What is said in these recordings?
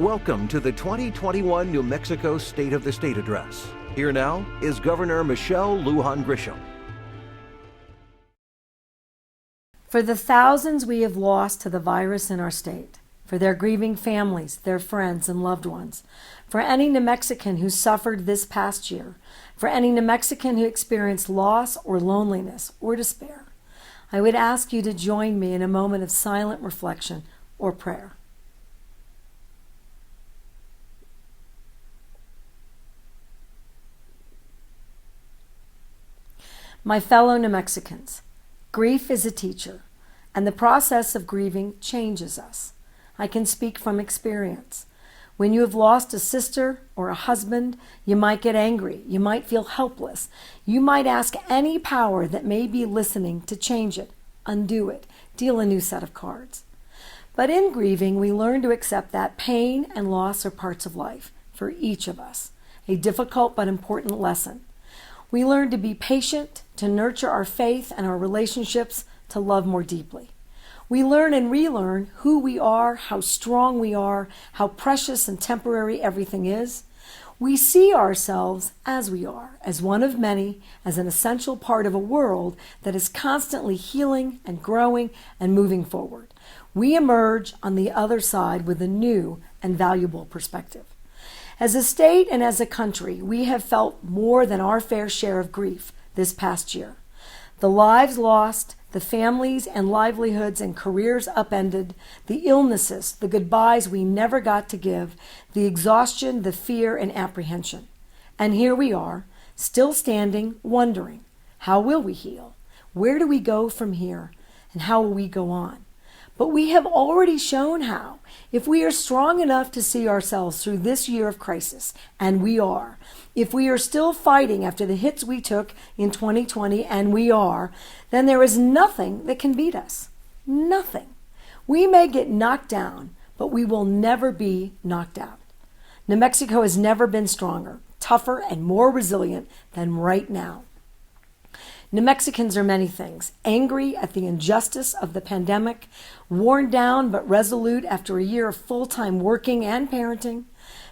Welcome to the 2021 New Mexico State of the State Address. Here now is Governor Michelle Lujan Grisham. For the thousands we have lost to the virus in our state, for their grieving families, their friends, and loved ones, for any New Mexican who suffered this past year, for any New Mexican who experienced loss or loneliness or despair, I would ask you to join me in a moment of silent reflection or prayer. My fellow New Mexicans, grief is a teacher, and the process of grieving changes us. I can speak from experience. When you have lost a sister or a husband, you might get angry. You might feel helpless. You might ask any power that may be listening to change it, undo it, deal a new set of cards. But in grieving, we learn to accept that pain and loss are parts of life for each of us, a difficult but important lesson. We learn to be patient, to nurture our faith and our relationships, to love more deeply. We learn and relearn who we are, how strong we are, how precious and temporary everything is. We see ourselves as we are, as one of many, as an essential part of a world that is constantly healing and growing and moving forward. We emerge on the other side with a new and valuable perspective. As a state and as a country, we have felt more than our fair share of grief this past year. The lives lost, the families and livelihoods and careers upended, the illnesses, the goodbyes we never got to give, the exhaustion, the fear, and apprehension. And here we are, still standing, wondering, how will we heal? Where do we go from here? And how will we go on? But we have already shown how. If we are strong enough to see ourselves through this year of crisis, and we are, if we are still fighting after the hits we took in 2020, and we are, then there is nothing that can beat us. Nothing. We may get knocked down, but we will never be knocked out. New Mexico has never been stronger, tougher, and more resilient than right now. New Mexicans are many things: angry at the injustice of the pandemic, worn down but resolute after a year of full-time working and parenting,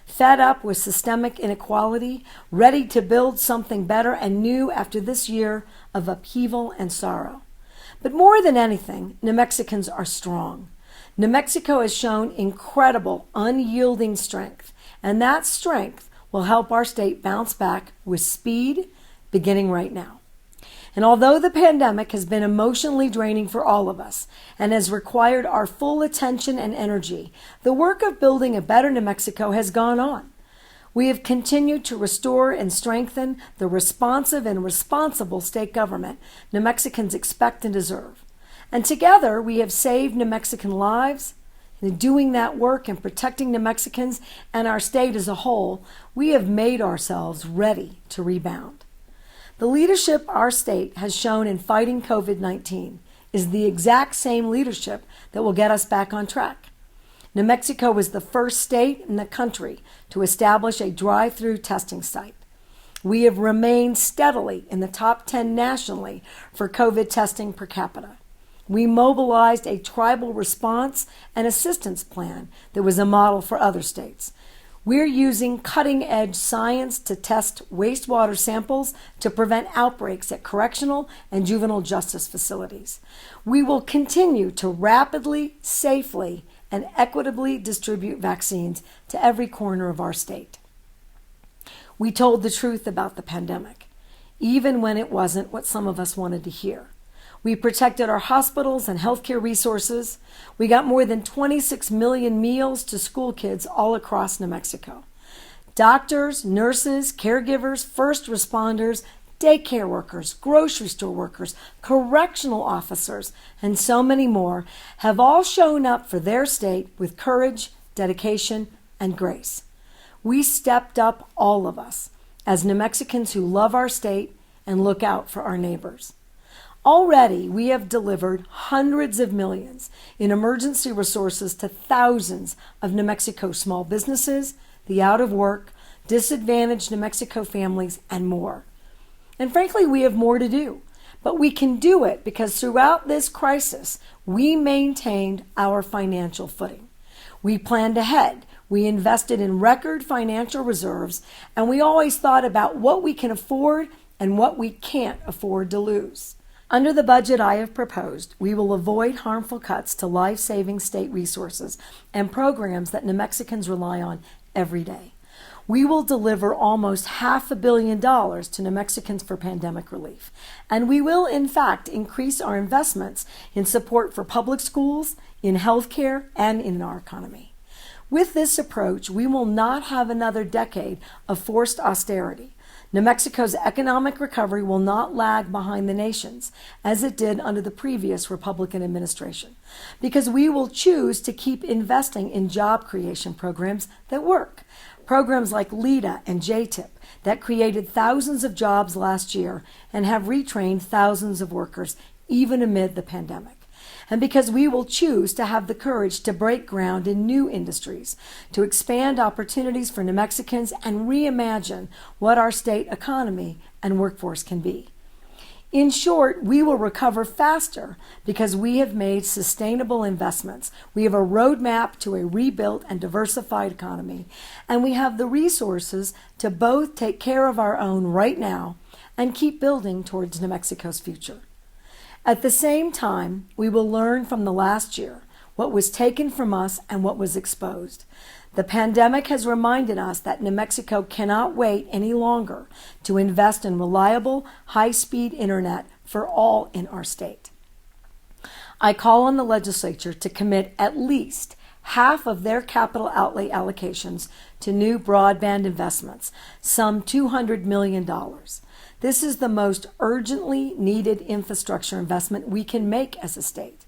fed up with systemic inequality, ready to build something better and new after this year of upheaval and sorrow. But more than anything, New Mexicans are strong. New Mexico has shown incredible, unyielding strength, and that strength will help our state bounce back with speed, beginning right now. And although the pandemic has been emotionally draining for all of us and has required our full attention and energy, the work of building a better New Mexico has gone on. We have continued to restore and strengthen the responsive and responsible state government New Mexicans expect and deserve. And together we have saved New Mexican lives. In doing that work and protecting New Mexicans and our state as a whole, we have made ourselves ready to rebound. The leadership our state has shown in fighting COVID-19 is the exact same leadership that will get us back on track. New Mexico was the first state in the country to establish a drive-through testing site. We have remained steadily in the top 10 nationally for COVID testing per capita. We mobilized a tribal response and assistance plan that was a model for other states. We're using cutting-edge science to test wastewater samples to prevent outbreaks at correctional and juvenile justice facilities. We will continue to rapidly, safely, and equitably distribute vaccines to every corner of our state. We told the truth about the pandemic, even when it wasn't what some of us wanted to hear. We protected our hospitals and healthcare resources. We got more than 26 million meals to school kids all across New Mexico. Doctors, nurses, caregivers, first responders, daycare workers, grocery store workers, correctional officers, and so many more have all shown up for their state with courage, dedication, and grace. We stepped up, all of us, as New Mexicans who love our state and look out for our neighbors. Already, we have delivered hundreds of millions in emergency resources to thousands of New Mexico small businesses, the out of work, disadvantaged New Mexico families, and more. And frankly, we have more to do, but we can do it because throughout this crisis, we maintained our financial footing. We planned ahead. We invested in record financial reserves, and we always thought about what we can afford and what we can't afford to lose. Under the budget I have proposed, we will avoid harmful cuts to life-saving state resources and programs that New Mexicans rely on every day. We will deliver almost $500 million to New Mexicans for pandemic relief, and we will, in fact, increase our investments in support for public schools, in healthcare, and in our economy. With this approach, we will not have another decade of forced austerity. New Mexico's economic recovery will not lag behind the nation's, as it did under the previous Republican administration, because we will choose to keep investing in job creation programs that work. Programs like LEDA and JTIP that created thousands of jobs last year and have retrained thousands of workers, even amid the pandemic. And because we will choose to have the courage to break ground in new industries, to expand opportunities for New Mexicans and reimagine what our state economy and workforce can be. In short, we will recover faster because we have made sustainable investments. We have a roadmap to a rebuilt and diversified economy, and we have the resources to both take care of our own right now and keep building towards New Mexico's future. At the same time, we will learn from the last year what was taken from us and what was exposed. The pandemic has reminded us that New Mexico cannot wait any longer to invest in reliable, high-speed internet for all in our state. I call on the legislature to commit at least half of their capital outlay allocations to new broadband investments, some $200 million. This is the most urgently needed infrastructure investment we can make as a state,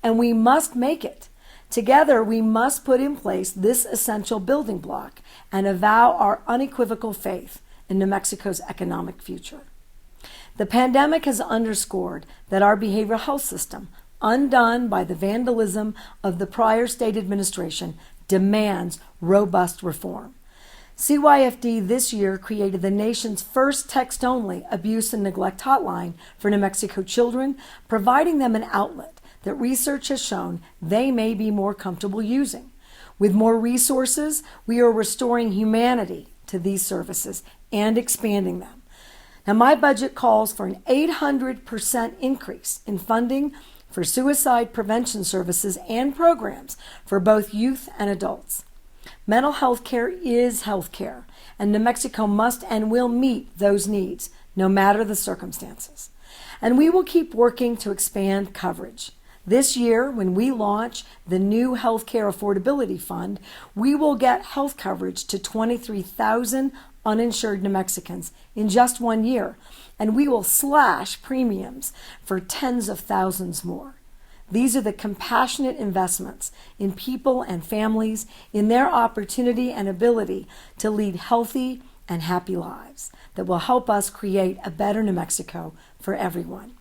and we must make it. Together, we must put in place this essential building block and avow our unequivocal faith in New Mexico's economic future. The pandemic has underscored that our behavioral health system, undone by the vandalism of the prior state administration, demands robust reform. CYFD this year created the nation's first text-only abuse and neglect hotline for New Mexico children, providing them an outlet that research has shown they may be more comfortable using. With more resources, we are restoring humanity to these services and expanding them. Now, my budget calls for an 800% increase in funding for suicide prevention services and programs for both youth and adults. Mental health care is health care, and New Mexico must and will meet those needs, no matter the circumstances. And we will keep working to expand coverage. This year, when we launch the new Healthcare Affordability Fund, we will get health coverage to 23,000 uninsured New Mexicans in just 1 year, and we will slash premiums for tens of thousands more. These are the compassionate investments in people and families, in their opportunity and ability to lead healthy and happy lives that will help us create a better New Mexico for everyone.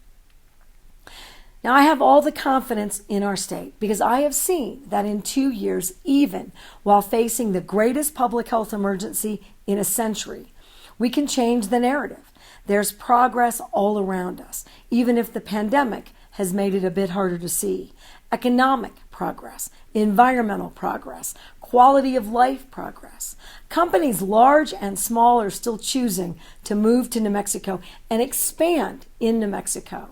Now, I have all the confidence in our state because I have seen that in 2 years, even while facing the greatest public health emergency in a century, we can change the narrative. There's progress all around us, even if the pandemic has made it a bit harder to see. Economic progress, environmental progress, quality of life progress. Companies large and small are still choosing to move to New Mexico and expand in New Mexico.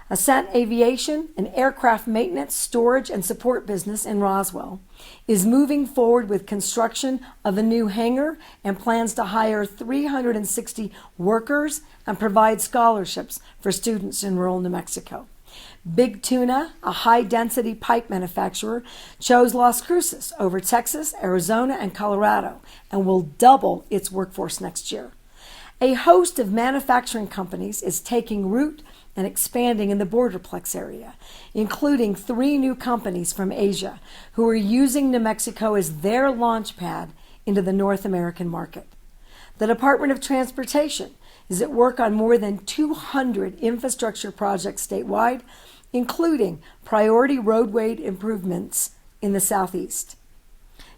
Ascent Aviation, an aircraft maintenance, storage, and support business in Roswell, is moving forward with construction of a new hangar and plans to hire 360 workers and provide scholarships for students in rural New Mexico. Big Tuna, a high-density pipe manufacturer, chose Las Cruces over Texas, Arizona, and Colorado, and will double its workforce next year. A host of manufacturing companies is taking root and expanding in the Borderplex area, including 3 new companies from Asia who are using New Mexico as their launch pad into the North American market. The Department of Transportation is at work on more than 200 infrastructure projects statewide, including priority roadway improvements in the Southeast.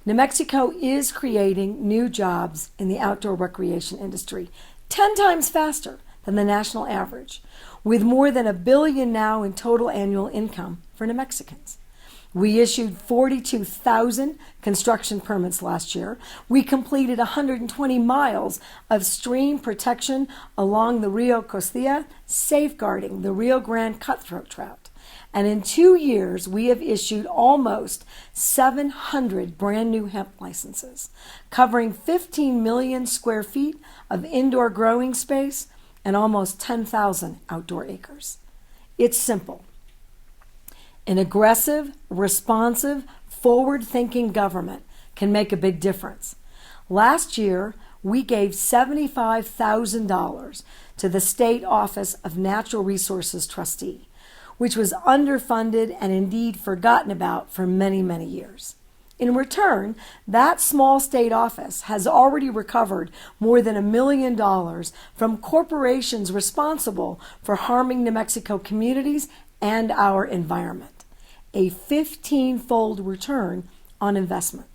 New Mexico is creating new jobs in the outdoor recreation industry, 10 times faster than the national average, with more than $1 billion now in total annual income for New Mexicans. We issued 42,000 construction permits last year. We completed 120 miles of stream protection along the Rio Costilla, safeguarding the Rio Grande cutthroat trout. And in 2 years, we have issued almost 700 brand new hemp licenses, covering 15 million square feet of indoor growing space and almost 10,000 outdoor acres. It's simple. An aggressive, responsive, forward-thinking government can make a big difference. Last year, we gave $75,000 to the State Office of Natural Resources Trustee, which was underfunded and indeed forgotten about for many, many years. In return, that small state office has already recovered more than $1 million from corporations responsible for harming New Mexico communities and our environment. A 15-fold return on investment.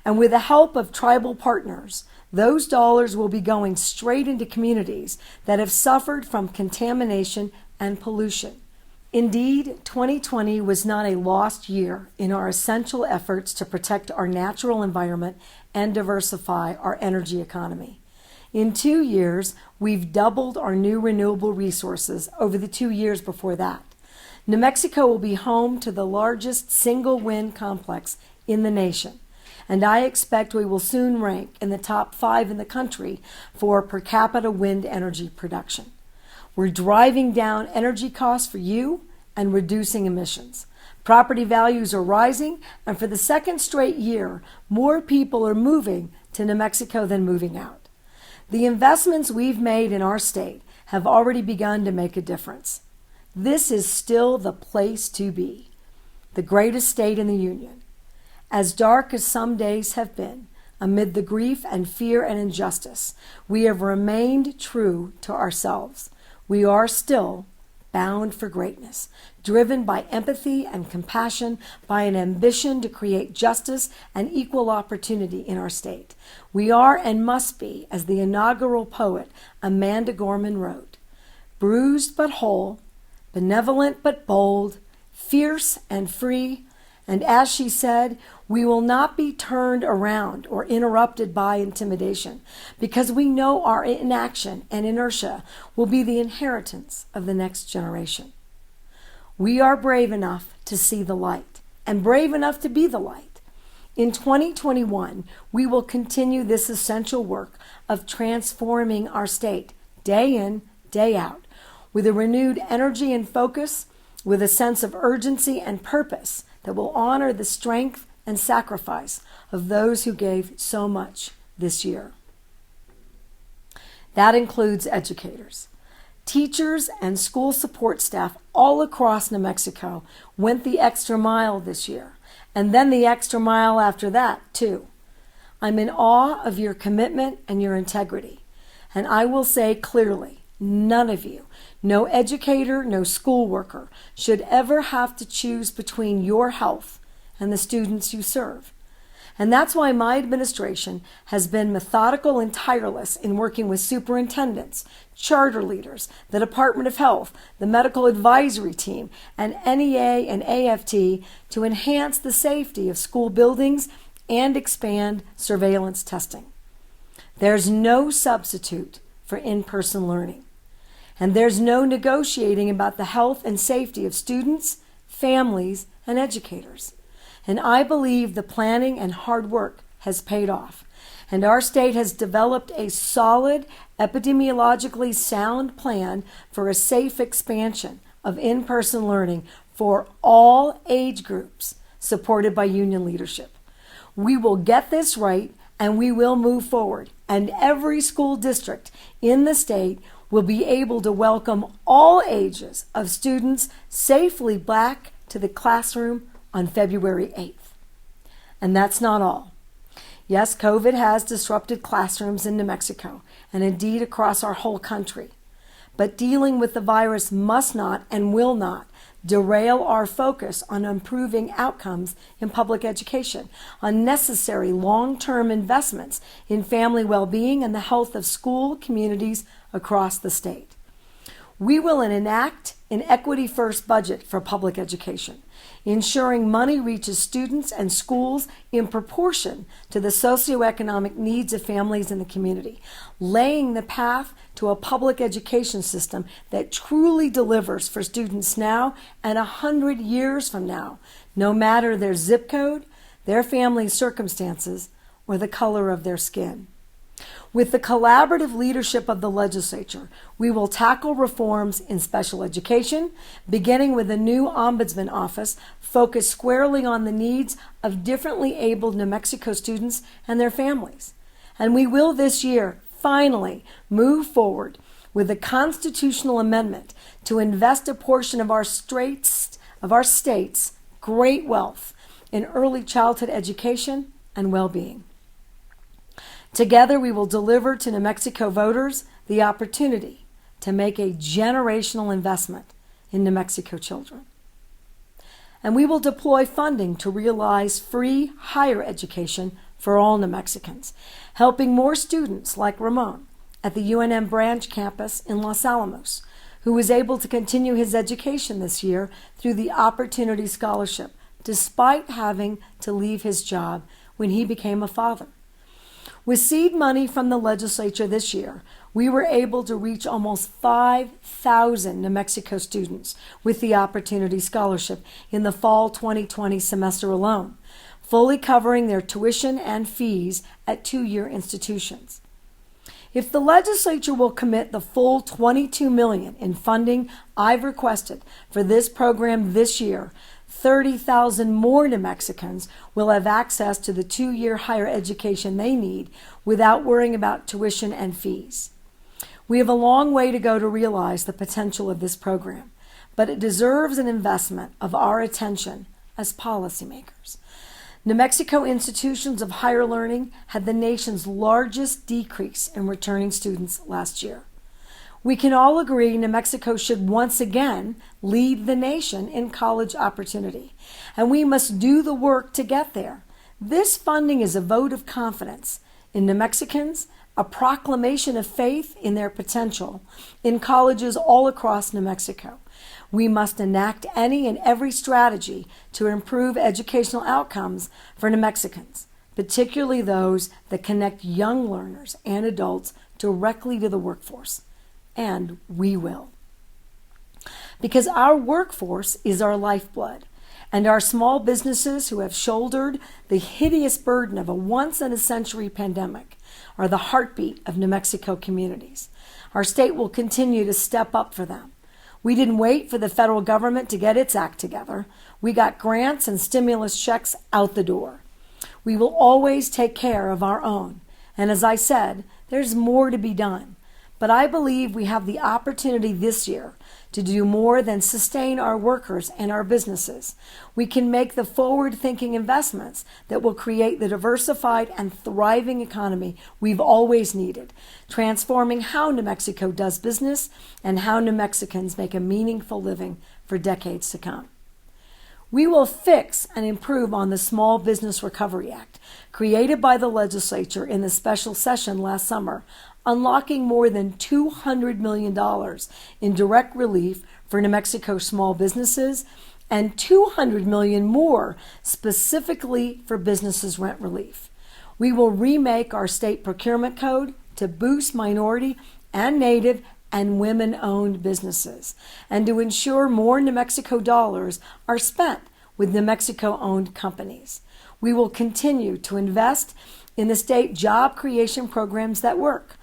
And with the help of tribal partners, those dollars will be going straight into communities that have suffered from contamination and pollution. Indeed, 2020 was not a lost year in our essential efforts to protect our natural environment and diversify our energy economy. In 2 years, we've doubled our new renewable resources over the 2 years before that. New Mexico will be home to the largest single wind complex in the nation, and I expect we will soon rank in the top 5 in the country for per capita wind energy production. We're driving down energy costs for you and reducing emissions. Property values are rising, and for the second straight year, more people are moving to New Mexico than moving out. The investments we've made in our state have already begun to make a difference. This is still the place to be, the greatest state in the Union. As dark as some days have been, amid the grief and fear and injustice, we have remained true to ourselves. We are still bound for greatness, driven by empathy and compassion, by an ambition to create justice and equal opportunity in our state. We are and must be, as the inaugural poet Amanda Gorman wrote, bruised but whole, benevolent but bold, fierce and free, and as she said, we will not be turned around or interrupted by intimidation, because we know our inaction and inertia will be the inheritance of the next generation. We are brave enough to see the light, and brave enough to be the light. In 2021, we will continue this essential work of transforming our state, day in, day out, with a renewed energy and focus, with a sense of urgency and purpose that will honor the strength and sacrifice of those who gave so much this year. That includes educators. Teachers and school support staff all across New Mexico went the extra mile this year, and then the extra mile after that, too. I'm in awe of your commitment and your integrity, and I will say clearly, none of you, no educator, no school worker, should ever have to choose between your health and the students you serve. And that's why my administration has been methodical and tireless in working with superintendents, charter leaders, the Department of Health, the medical advisory team, and NEA and AFT to enhance the safety of school buildings and expand surveillance testing. There's no substitute for in-person learning. And there's no negotiating about the health and safety of students, families, and educators. And I believe the planning and hard work has paid off. And our state has developed a solid, epidemiologically sound plan for a safe expansion of in-person learning for all age groups, supported by union leadership. We will get this right, and we will move forward. And every school district in the state will be able to welcome all ages of students safely back to the classroom on February 8th. And that's not all. Yes, COVID has disrupted classrooms in New Mexico and indeed across our whole country. But dealing with the virus must not and will not derail our focus on improving outcomes in public education, on necessary long-term investments in family well-being and the health of school communities across the state. We will enact an equity-first budget for public education, ensuring money reaches students and schools in proportion to the socioeconomic needs of families in the community, laying the path to a public education system that truly delivers for students now and 100 years from now, no matter their zip code, their family's circumstances, or the color of their skin. With the collaborative leadership of the legislature, we will tackle reforms in special education, beginning with a new ombudsman office focused squarely on the needs of differently abled New Mexico students and their families. And we will this year finally move forward with a constitutional amendment to invest a portion of our state's great wealth in early childhood education and well-being. Together, we will deliver to New Mexico voters the opportunity to make a generational investment in New Mexico children. And we will deploy funding to realize free higher education for all New Mexicans, helping more students like Ramon at the UNM branch campus in Los Alamos, who was able to continue his education this year through the Opportunity Scholarship, despite having to leave his job when he became a father. With seed money from the legislature this year, we were able to reach almost 5,000 New Mexico students with the Opportunity Scholarship in the fall 2020 semester alone, fully covering their tuition and fees at two-year institutions. If the legislature will commit the full $22 million in funding I've requested for this program this year, 30,000 more New Mexicans will have access to the two-year higher education they need without worrying about tuition and fees. We have a long way to go to realize the potential of this program, but it deserves an investment of our attention as policymakers. New Mexico institutions of higher learning had the nation's largest decrease in returning students last year. We can all agree New Mexico should once again lead the nation in college opportunity, and we must do the work to get there. This funding is a vote of confidence in New Mexicans, a proclamation of faith in their potential in colleges all across New Mexico. We must enact any and every strategy to improve educational outcomes for New Mexicans, particularly those that connect young learners and adults directly to the workforce. And we will. Because our workforce is our lifeblood, and our small businesses who have shouldered the hideous burden of a once-in-a-century pandemic are the heartbeat of New Mexico communities. Our state will continue to step up for them. We didn't wait for the federal government to get its act together. We got grants and stimulus checks out the door. We will always take care of our own. And as I said, there's more to be done. But I believe we have the opportunity this year to do more than sustain our workers and our businesses. We can make the forward-thinking investments that will create the diversified and thriving economy we've always needed, transforming how New Mexico does business and how New Mexicans make a meaningful living for decades to come. We will fix and improve on the Small Business Recovery Act, created by the legislature in the special session last summer, unlocking more than $200 million in direct relief for New Mexico small businesses and $200 million more specifically for businesses' rent relief. We will remake our state procurement code to boost minority and Native and women-owned businesses, and to ensure more New Mexico dollars are spent with New Mexico-owned companies. We will continue to invest in the state job creation programs that work.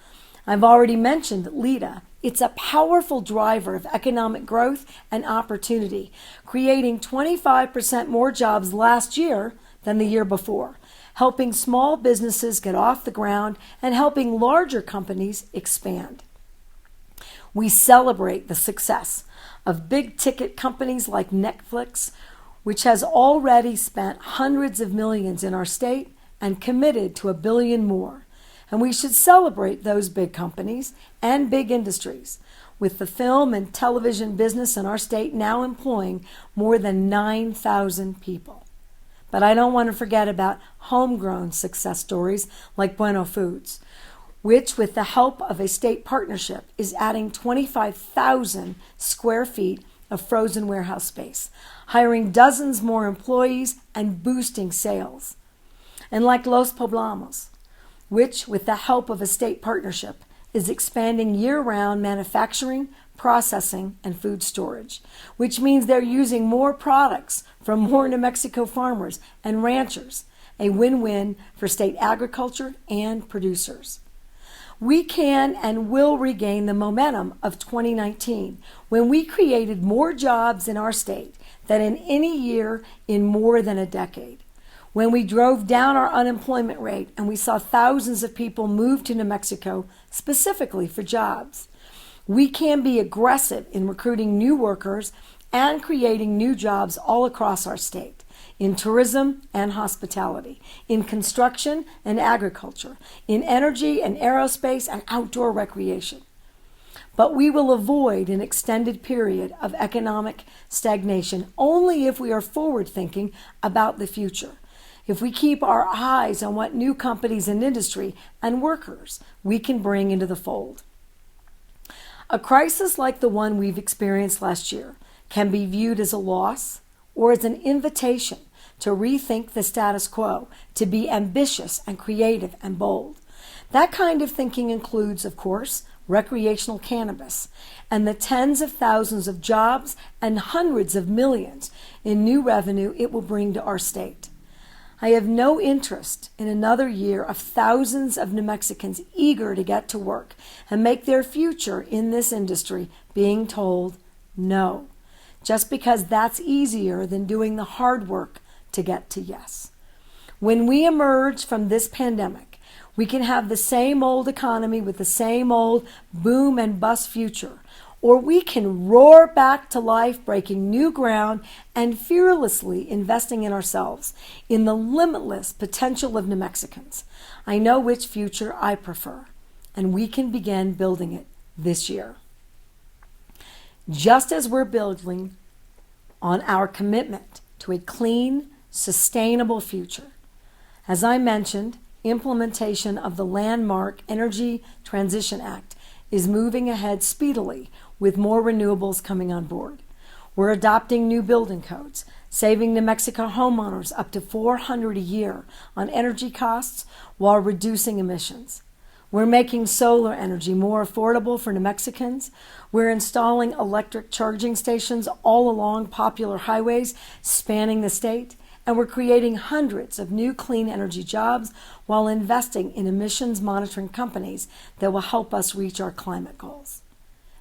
I've already mentioned LEDA. It's a powerful driver of economic growth and opportunity, creating 25% more jobs last year than the year before, helping small businesses get off the ground and helping larger companies expand. We celebrate the success of big-ticket companies like Netflix, which has already spent hundreds of millions in our state and committed to $1 billion more. And we should celebrate those big companies and big industries, with the film and television business in our state now employing more than 9,000 people. But I don't want to forget about homegrown success stories like Bueno Foods. which, with the help of a state partnership, is adding 25,000 square feet of frozen warehouse space, hiring dozens more employees and boosting sales. And like Los Poblamos, which, with the help of a state partnership, is expanding year-round manufacturing, processing, and food storage, which means they're using more products from more New Mexico farmers and ranchers, a win-win for state agriculture and producers. We can and will regain the momentum of 2019 when we created more jobs in our state than in any year in more than a decade. When we drove down our unemployment rate and we saw thousands of people move to New Mexico specifically for jobs. We can be aggressive in recruiting new workers and creating new jobs all across our state, in tourism and hospitality, in construction and agriculture, in energy and aerospace and outdoor recreation. But we will avoid an extended period of economic stagnation only if we are forward-thinking about the future. If we keep our eyes on what new companies and industry and workers we can bring into the fold. A crisis like the one we've experienced last year can be viewed as a loss or as an invitation to rethink the status quo, to be ambitious and creative and bold. That kind of thinking includes, of course, recreational cannabis and the tens of thousands of jobs and hundreds of millions in new revenue it will bring to our state. I have no interest in another year of thousands of New Mexicans eager to get to work and make their future in this industry being told no, just because that's easier than doing the hard work to get to yes. When we emerge from this pandemic, we can have the same old economy with the same old boom and bust future, or we can roar back to life, breaking new ground and fearlessly investing in ourselves, in the limitless potential of New Mexicans. I know which future I prefer, and we can begin building it this year. Just as we're building on our commitment to a clean, sustainable future. As I mentioned, implementation of the landmark Energy Transition Act is moving ahead speedily with more renewables coming on board. We're adopting new building codes, saving New Mexico homeowners up to $400 a year on energy costs while reducing emissions. We're making solar energy more affordable for New Mexicans. We're installing electric charging stations all along popular highways spanning the state. And we're creating hundreds of new clean energy jobs while investing in emissions monitoring companies that will help us reach our climate goals.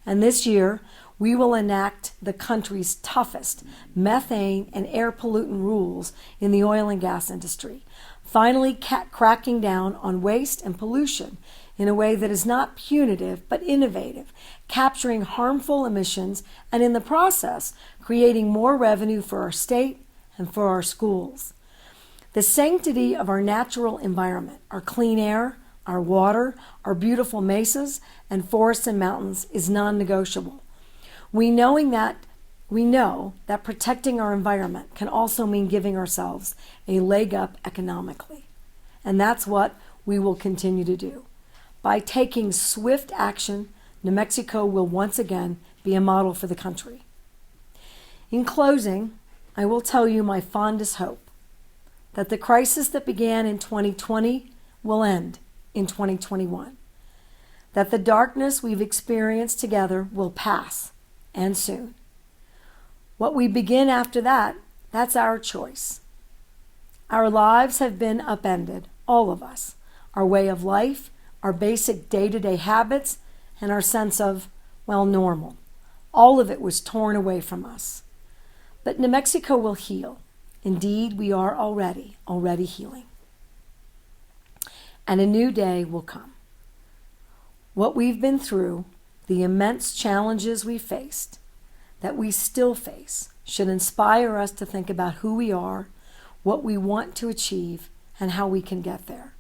And this year, we will enact the country's toughest methane and air pollutant rules in the oil and gas industry, finally cracking down on waste and pollution in a way that is not punitive but innovative, capturing harmful emissions and in the process creating more revenue for our state and for our schools. The sanctity of our natural environment, our clean air, our water, our beautiful mesas and forests and mountains is non-negotiable. We know that protecting our environment can also mean giving ourselves a leg up economically. And that's what we will continue to do. By taking swift action, New Mexico will once again be a model for the country. In closing, I will tell you my fondest hope that the crisis that began in 2020 will end in 2021, that the darkness we've experienced together will pass, and soon. What we begin after that, that's our choice. Our lives have been upended, all of us, our way of life, our basic day-to-day habits, and our sense of, normal. All of it was torn away from us. But New Mexico will heal. Indeed, we are already healing. And a new day will come. What we've been through, the immense challenges we faced, that we still face, should inspire us to think about who we are, what we want to achieve, and how we can get there.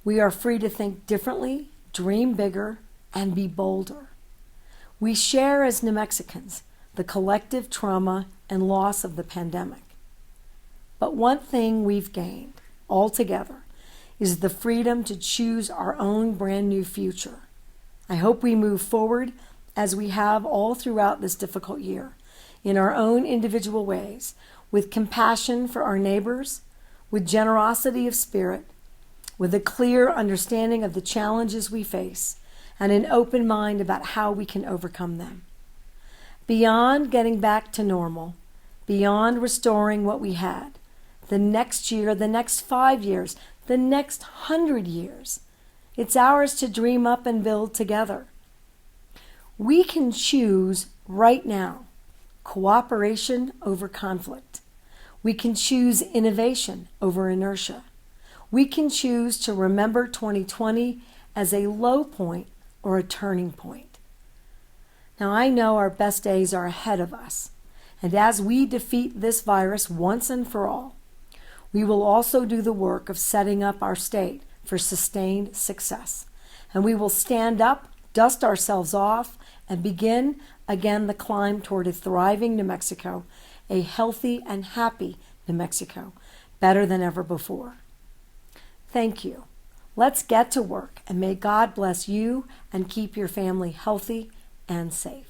We are free to think differently, dream bigger, and be bolder. We share as New Mexicans the collective trauma and loss of the pandemic. But one thing we've gained altogether is the freedom to choose our own brand new future. I hope we move forward as we have all throughout this difficult year, in our own individual ways, with compassion for our neighbors, with generosity of spirit, with a clear understanding of the challenges we face, and an open mind about how we can overcome them. Beyond getting back to normal, beyond restoring what we had, the next year, the next 5 years, the next 100 years, it's ours to dream up and build together. We can choose right now cooperation over conflict. We can choose innovation over inertia. We can choose to remember 2020 as a low point or a turning point. Now, I know our best days are ahead of us, and as we defeat this virus once and for all, we will also do the work of setting up our state for sustained success. And we will stand up, dust ourselves off, and begin again the climb toward a thriving New Mexico, a healthy and happy New Mexico, better than ever before. Thank you. Let's get to work, and may God bless you and keep your family healthy and safe.